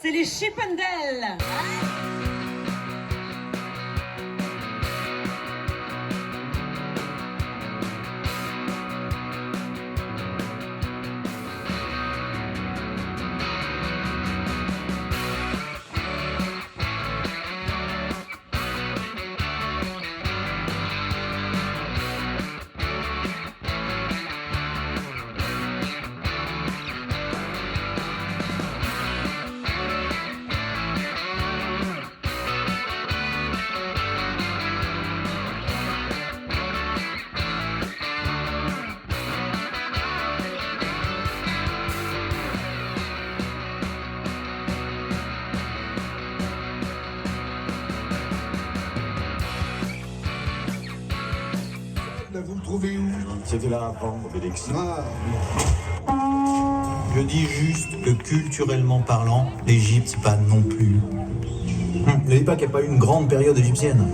C'est les Chippendales. Vous le trouvez où? C'était là avant, Obélix. Je dis juste que culturellement parlant, l'Égypte, c'est pas non plus. Ne dis pas qu'il n'y a pas eu une grande période égyptienne.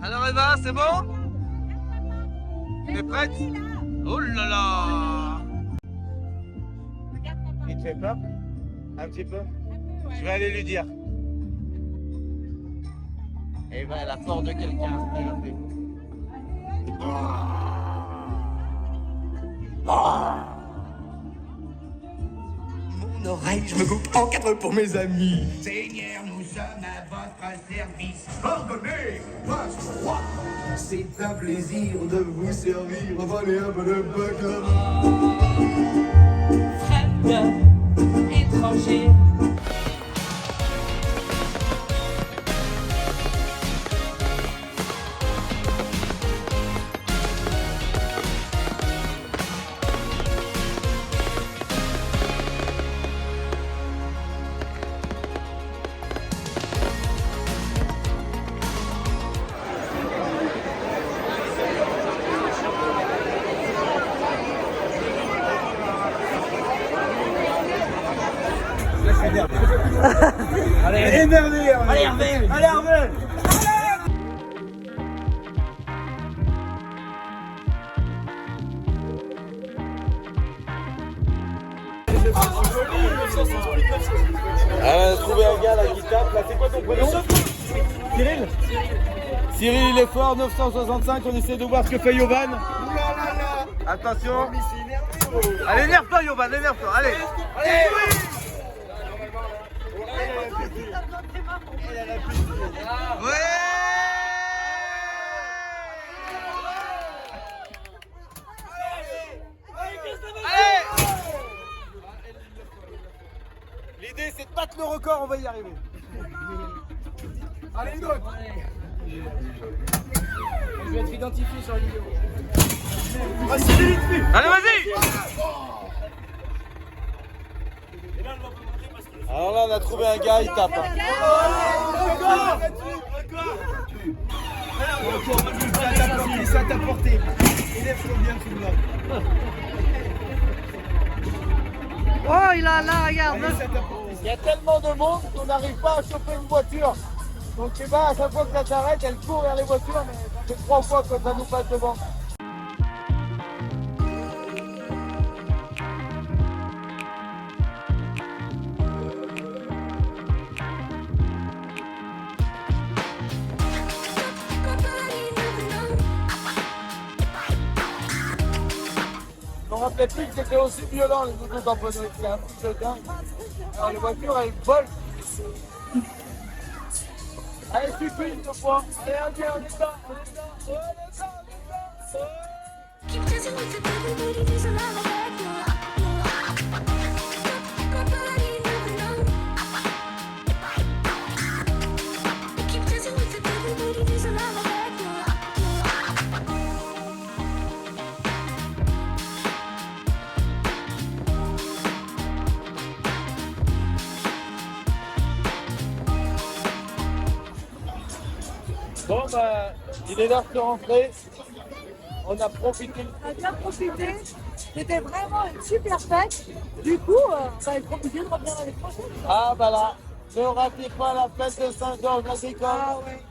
Alors Eva, c'est bon? T'es prête? Oh là là! Il te fait peur? Un petit peu? Je vais aller lui dire. Eva, elle a peur de quelqu'un. Regardez. Mon oreille, je me coupe en quatre pour mes amis. Seigneur, nous sommes à votre service. Ordonnez, passe roi. C'est un plaisir de vous servir. Volez un peu de bacchanal. Fred, étranger. Allez, énervé! Allez, Hervé! Allez, Hervé! Ah, on a trouvé un gars là qui tape. Là, c'est quoi ton prénom? Cyril. Cyril, il est fort, 965. On essaie de voir ce que fait Yovan. Attention. Allez, énerve-toi, Yovan, énerve-toi. Allez. Allez. Ouais. L'idée c'est de battre le record, on va y arriver. Allez, une autre. Je vais être identifié sur la vidéo. Allez, vas-y. Alors là, on a trouvé un gars, il tape. Ça t'a porté. Oh, il a là, regarde. Il y a tellement de monde qu'on n'arrive pas à choper une voiture. Donc, eh ben, à chaque fois que ça s'arrête, elle court vers les voitures, mais ça fait 3 fois que ça nous passe devant. Je me rappelais plus que c'était aussi violent les autos tamponnés, c'est un truc de dingue. Alors les voitures elles volent. Allez, suffit une fois. Allez, on est dedans, on est dedans, on est Bon, bah, il est l'heure de rentrer. On a profité. On a bien profité. C'était vraiment une super fête. Du coup, ça va être compliqué de revenir l'année prochaine. Ah, bah là, ne ratez pas la fête de Saint-Georges la Décolle. Ah, ouais.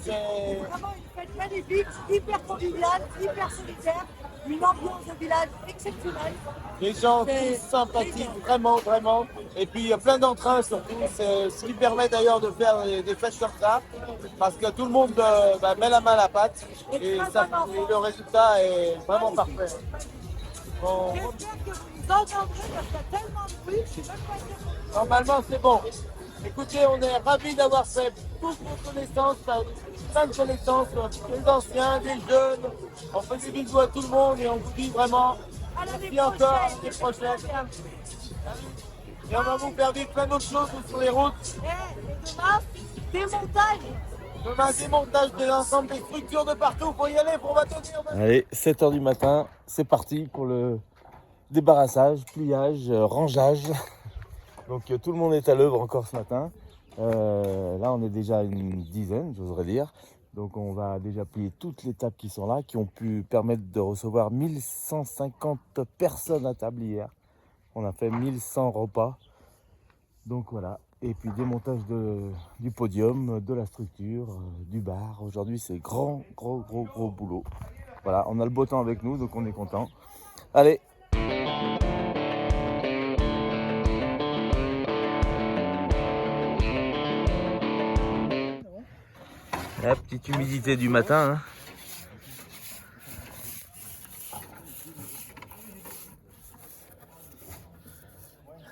C'est vraiment une fête magnifique, hyper conviviale, hyper solitaire. Une ambiance de village exceptionnelle. des gens tous sympathiques, vraiment, vraiment. Et puis il y a plein d'entrain surtout, c'est ce qui permet d'ailleurs de faire des fêtes comme ça, parce que tout le monde met la main à la pâte et le résultat est vraiment parfait. Bon. Normalement c'est bon. Écoutez, on est ravis d'avoir fait toutes nos connaissances, plein de connaissances, des anciens, des jeunes. On fait des bisous à tout le monde et on vous dit vraiment merci encore, à l'année prochaine. Et on va vous faire vivre plein d'autres choses sur les routes. Et demain, démontage. Demain, démontage de l'ensemble des structures de partout. Faut y aller, on va tenir. Allez, 7h du matin, c'est parti pour le débarrassage, pliage, rangeage. Donc tout le monde est à l'œuvre encore ce matin. Là, on est déjà une dizaine, j'oserais dire. Donc on va déjà plier toutes les tables qui sont là, qui ont pu permettre de recevoir 1150 personnes à table hier. On a fait 1100 repas. Donc voilà. Et puis démontage du podium, de la structure, du bar. Aujourd'hui, c'est gros boulot. Voilà, on a le beau temps avec nous, donc on est content. Allez! La petite humidité du matin. Hein.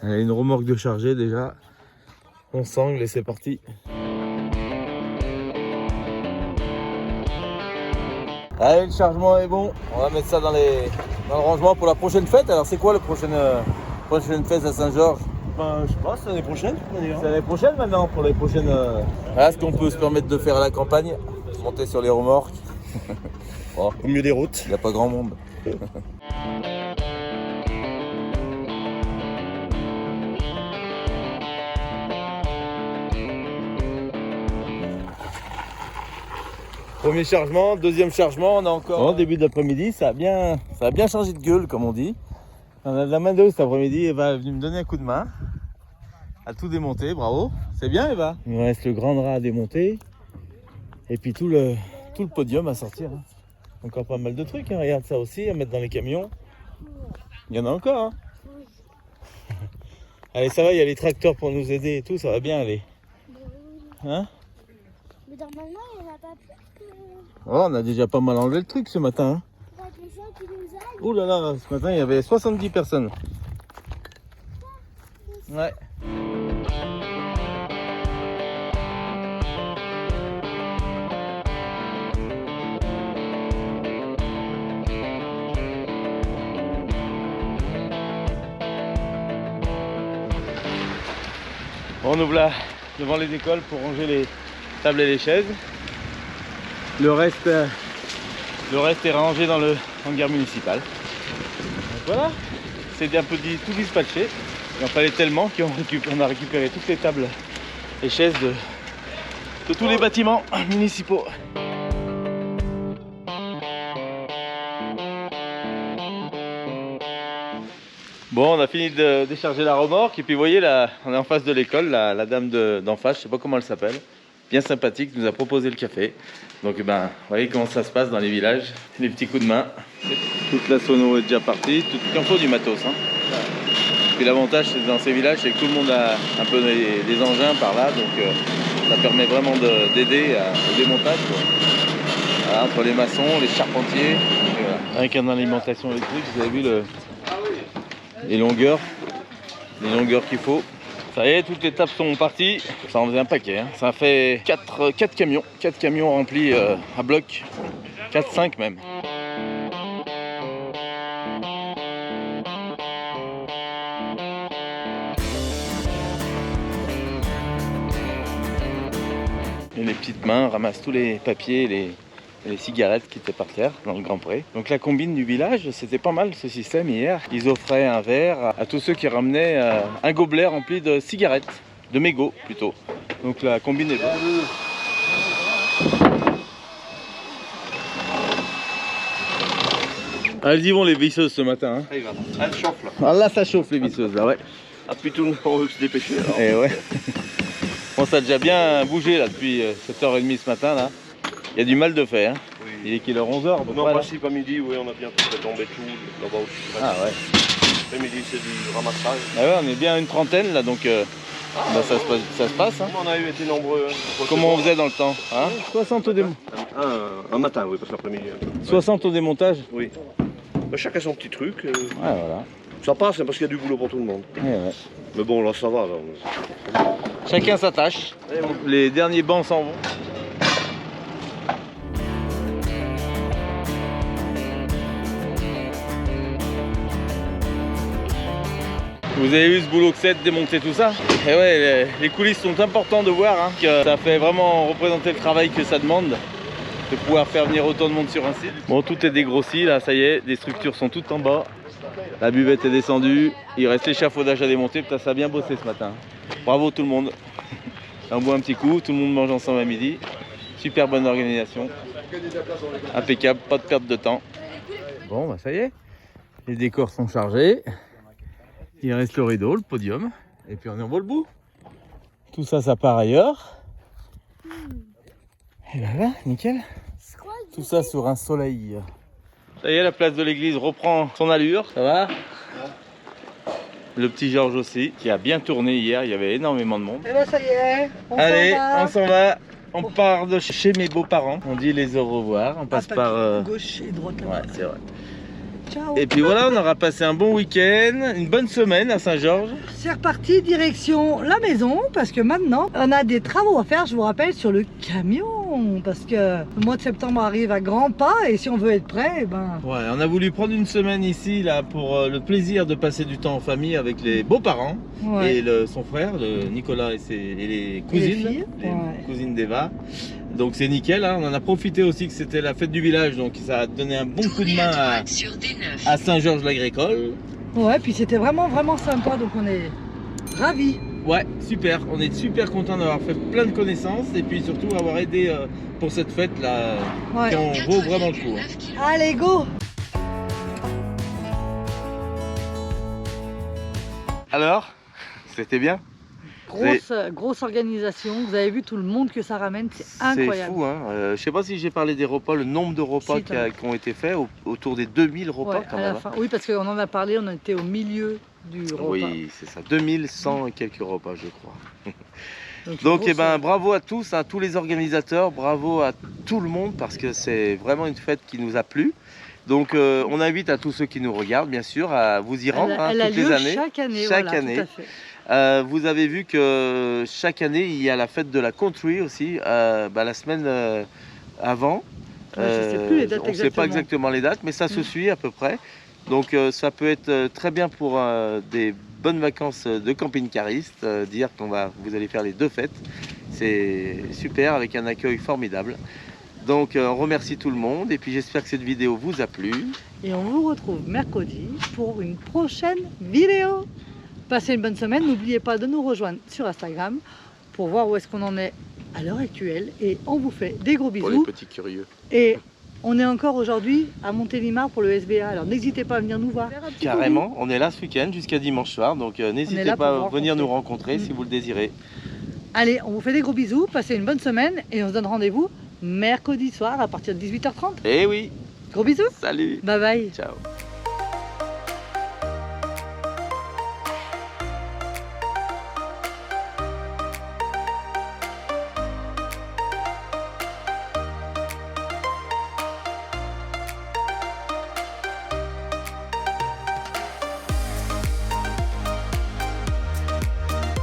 Allez, une remorque de chargée déjà. On sangle et c'est parti. Allez, le chargement est bon. On va mettre ça dans le rangement pour la prochaine fête. Alors c'est quoi la prochaine fête à Saint-Georges? Ben, je sais pas, c'est l'année prochaine. C'est l'année prochaine maintenant pour les prochaines. Voilà ce qu'on peut se permettre de faire à la campagne. Monter sur les remorques. Au milieu des routes. Il n'y a pas grand monde. Premier chargement, deuxième chargement, on a encore. En début d'après-midi, ça a bien changé de gueule, comme on dit. On a de la main d'eau cet après-midi. Eva est venue me donner un coup de main. À tout démonter, bravo. C'est bien, Eva. Il me reste le grand drap à démonter. Et puis tout le podium à sortir. Encore pas mal de trucs, hein. Regarde ça aussi, à mettre dans les camions. Il y en a encore. Hein. Allez, ça va, il y a les tracteurs pour nous aider et tout, ça va bien aller. Hein? Mais normalement, il n'y en a pas plus que... Oh, on a déjà pas mal enlevé le truc ce matin. Hein. Ouh là là, ce matin il y avait 70 personnes. Ouais. On ouvre là devant les écoles pour ranger les tables et les chaises. Le reste est rangé dans le hangar municipal. Donc voilà, c'est un peu tout dispatché. Il en fallait tellement qu'on a récupéré toutes les tables et chaises de tous les bâtiments municipaux. Bon, on a fini de décharger la remorque et puis vous voyez là, on est en face de l'école, la dame d'en face, je sais pas comment elle s'appelle, bien sympathique, nous a proposé le café. Donc ben, vous voyez comment ça se passe dans les villages, les petits coups de main. Toute la sono est déjà partie, il en faut du matos. Hein. Puis l'avantage dans ces villages, c'est que tout le monde a un peu des engins par là, donc ça permet vraiment d'aider au démontage. Quoi. Voilà, entre les maçons, les charpentiers, voilà. Avec une alimentation électrique, vous avez vu les longueurs qu'il faut. Ça y est, toutes les tables sont parties. Ça en faisait un paquet. Hein. Ça fait 4 camions remplis à bloc. 4-5 même. Et les petites mains ramassent tous les papiers et les cigarettes qui étaient par terre dans le Grand Pré. Donc la combine du village, c'était pas mal ce système hier. Ils offraient un verre à tous ceux qui ramenaient un gobelet rempli de cigarettes, de mégots plutôt. Donc la combine est bonne. Elles y vont les visseuses ce matin. Hein. Elle chauffe là. Ah là ça chauffe les visseuses là, ouais. Ah puis tout le monde veut se dépêcher. Alors. Et ouais. Bon, ça a déjà bien bougé là depuis 7h30 ce matin là. Il y a du mal de fait, hein. Oui. Il est qu'il est 11h. Non, en principe à midi, oui, on a bien fait tomber tout là-bas aussi. Ah ouais. L'après-midi, c'est du ramassage. Ah ouais, on est bien une trentaine là, donc bah, ça se passe. Hein. On a été nombreux. Hein. Comment on faisait dans le temps hein 60 au démontage. Un matin, oui, parce que l'après-midi. 60 au démontage. Oui. Bah, chacun son petit truc. Ouais, voilà. Ça passe, hein, parce qu'il y a du boulot pour tout le monde. Ouais, ouais. Mais bon, là, ça va. Là. Chacun sa tâche. Les derniers bancs s'en vont. Vous avez vu ce boulot que c'est de démonter tout ça? Et ouais, les coulisses sont importantes de voir, hein, que ça fait vraiment représenter le travail que ça demande de pouvoir faire venir autant de monde sur un site. Bon, tout est dégrossi, là, ça y est, les structures sont toutes en bas. La buvette est descendue, il reste l'échafaudage à démonter, putain, ça a bien bossé ce matin. Bravo tout le monde. On boit un petit coup, tout le monde mange ensemble à midi. Super bonne organisation. Impeccable, pas de perte de temps. Bon, bah ça y est, les décors sont chargés. Il reste le rideau, le podium, et puis on est en le bout. Tout ça, ça part ailleurs. Et ben là, nickel. Tout ça sur un soleil. Ça y est, la place de l'église reprend son allure. Ça va? Le petit Georges aussi, qui a bien tourné hier, il y avait énormément de monde. Et ben ça y est, allez, on s'en va. On part de chez mes beaux-parents. On dit les au revoir. On passe par gauche et droite là. Ouais, c'est vrai. Ciao. Et puis voilà, on aura passé un bon week-end, une bonne semaine à Saint-Georges. C'est reparti direction la maison parce que maintenant on a des travaux à faire, je vous rappelle, sur le camion parce que le mois de septembre arrive à grands pas et si on veut être prêt, eh ben... Ouais, on a voulu prendre une semaine ici là pour le plaisir de passer du temps en famille avec les beaux-parents et son frère, Nicolas et les cousines, cousines d'Eva. Donc c'est nickel, hein. On en a profité aussi que c'était la fête du village, donc ça a donné un bon coup de main à Saint-Georges-l'Agricole. Ouais, puis c'était vraiment sympa, donc on est ravis. Ouais, super, on est super content d'avoir fait plein de connaissances et puis surtout avoir aidé pour cette fête là, qui en vaut vraiment le coup. Allez, go! Alors, c'était bien? Grosse organisation, vous avez vu tout le monde que ça ramène, c'est incroyable. C'est fou, hein. Je sais pas si j'ai parlé des repas, le nombre de repas qui ont été faits, autour des 2000 repas quand même. Oui, parce qu'on en a parlé, on était au milieu du repas. Oui, c'est ça, 2100 et quelques repas je crois. Donc eh ben, bravo à tous, à tous les organisateurs, bravo à tout le monde parce que c'est vraiment une fête qui nous a plu. Donc on invite à tous ceux qui nous regardent bien sûr à vous y rendre toutes les années. Chaque année. Tout à fait. Vous avez vu que chaque année il y a la fête de la country aussi, la semaine avant. Je sais plus les dates on ne sait pas exactement les dates, mais ça se suit à peu près. Donc ça peut être très bien pour des bonnes vacances de camping-cariste, dire vous allez faire les deux fêtes. C'est super avec un accueil formidable. Donc on remercie tout le monde et puis j'espère que cette vidéo vous a plu. Et on vous retrouve mercredi pour une prochaine vidéo. Passez une bonne semaine, n'oubliez pas de nous rejoindre sur Instagram pour voir où est-ce qu'on en est à l'heure actuelle et on vous fait des gros bisous. Pour les petits curieux. Et on est encore aujourd'hui à Montélimar pour le SBA, alors n'hésitez pas à venir nous voir. Carrément, on est là ce week-end jusqu'à dimanche soir, donc n'hésitez pas à venir nous rencontrer si vous le désirez. Allez, on vous fait des gros bisous, passez une bonne semaine et on se donne rendez-vous mercredi soir à partir de 18h30. Eh oui. Gros bisous. Salut. Bye bye. Ciao.